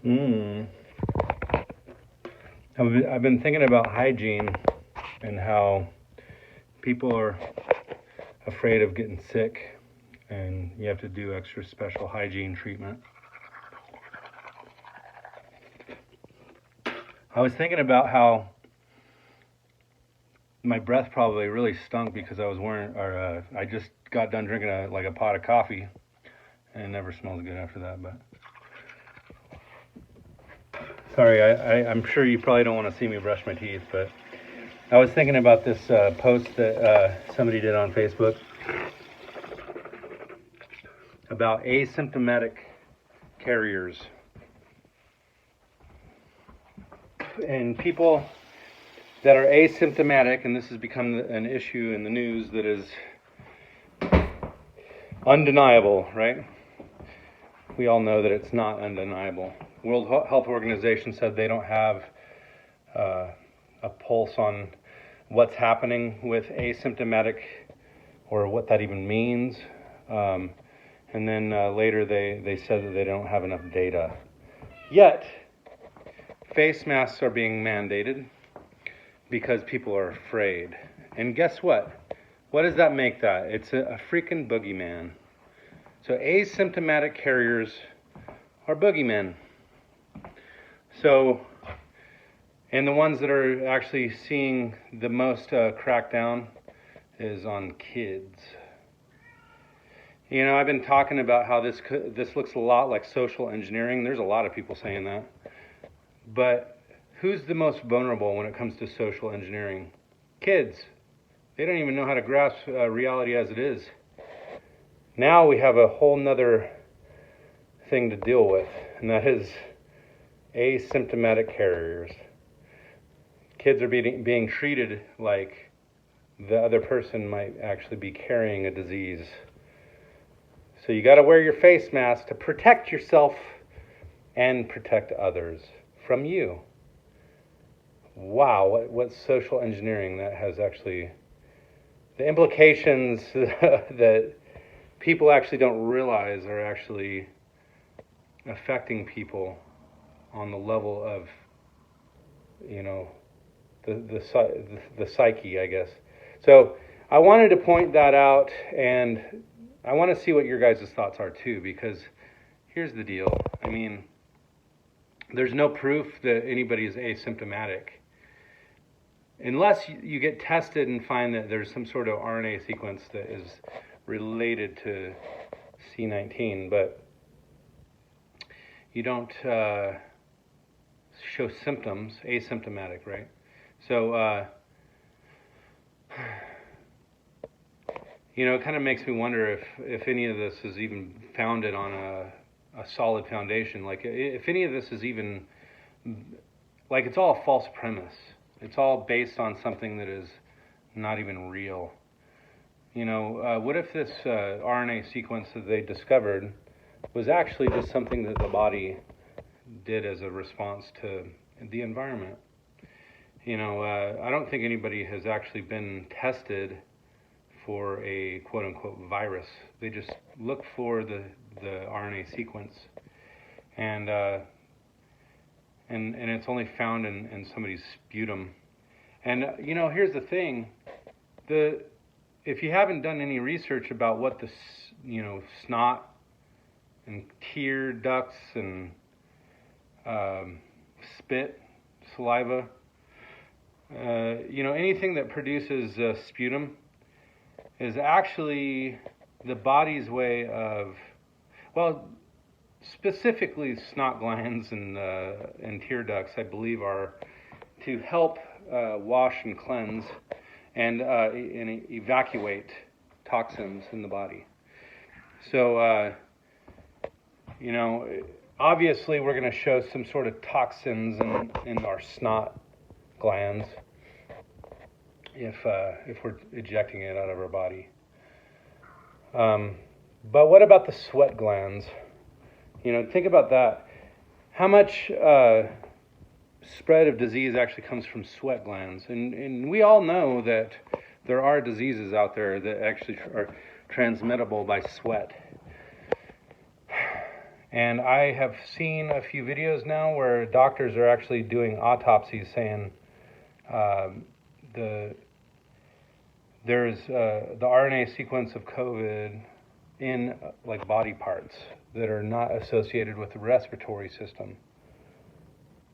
Mm. I've been thinking about hygiene and how people are afraid of getting sick, and you have to do extra special hygiene treatment. I was thinking about how my breath probably really stunk because I just got done drinking a pot of coffee, and it never smells good after that. But sorry, I'm sure you probably don't want to see me brush my teeth, but I was thinking about this post that somebody did on Facebook about asymptomatic carriers and people that are asymptomatic, and this has become an issue in the news that is undeniable, right? We all know that it's not undeniable. World Health Organization said they don't have a pulse on what's happening with asymptomatic or what that even means. And then later they said that they don't have enough data. Yet, face masks are being mandated because people are afraid. And guess what? What does that make that? It's a freaking boogeyman. So asymptomatic carriers are boogeymen. So, and the ones that are actually seeing the most crackdown is on kids. You know, I've been talking about how this looks a lot like social engineering. There's a lot of people saying that. But who's the most vulnerable when it comes to social engineering? Kids. They don't even know how to grasp reality as it is. Now we have a whole nother thing to deal with, and that is asymptomatic carriers. Kids are being treated like the other person might actually be carrying a disease. So you got to wear your face mask to protect yourself and protect others from you. Wow, what social engineering that has actually... The implications that people actually don't realize are actually affecting people on the level of, you know, the psyche, I guess. So I wanted to point that out, and I want to see what your guys' thoughts are too, because here's the deal. I mean, there's no proof that anybody is asymptomatic. Unless you get tested and find that there's some sort of RNA sequence that is related to C19, but you don't show symptoms, asymptomatic, right? So, you know, it kind of makes me wonder if any of this is even founded on a solid foundation. Like, if any of this is even, like, it's all a false premise. It's all based on something that is not even real. You know, what if this RNA sequence that they discovered was actually just something that the body did as a response to the environment? You know, I don't think anybody has actually been tested for a quote-unquote virus. They just look for the RNA sequence, and it's only found in somebody's sputum. And you know, here's the thing: if you haven't done any research about what the snot and tear ducts and spit, saliva, anything that produces sputum is actually the body's way of, well, specifically snot glands and tear ducts, I believe, are to help wash and cleanse and evacuate toxins in the body. So, obviously we're going to show some sort of toxins in our snot glands if we're ejecting it out of our body. But what about the sweat glands? You know, think about that. How much spread of disease actually comes from sweat glands? And we all know that there are diseases out there that actually are transmittable by sweat. And I have seen a few videos now where doctors are actually doing autopsies saying there's the RNA sequence of COVID in like body parts that are not associated with the respiratory system.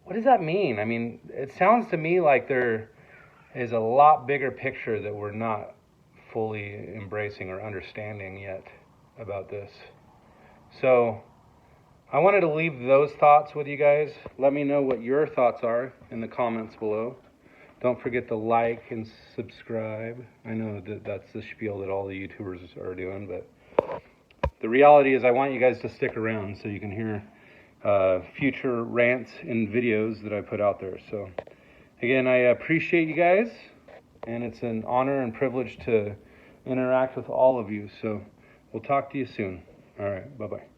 What does that mean? I mean, it sounds to me like there is a lot bigger picture that we're not fully embracing or understanding yet about this. So I wanted to leave those thoughts with you guys. Let me know what your thoughts are in the comments below. Don't forget to like and subscribe. I know that that's the spiel that all the YouTubers are doing, but the reality is I want you guys to stick around so you can hear future rants and videos that I put out there. So again, I appreciate you guys, and it's an honor and privilege to interact with all of you. So we'll talk to you soon. All right, bye-bye.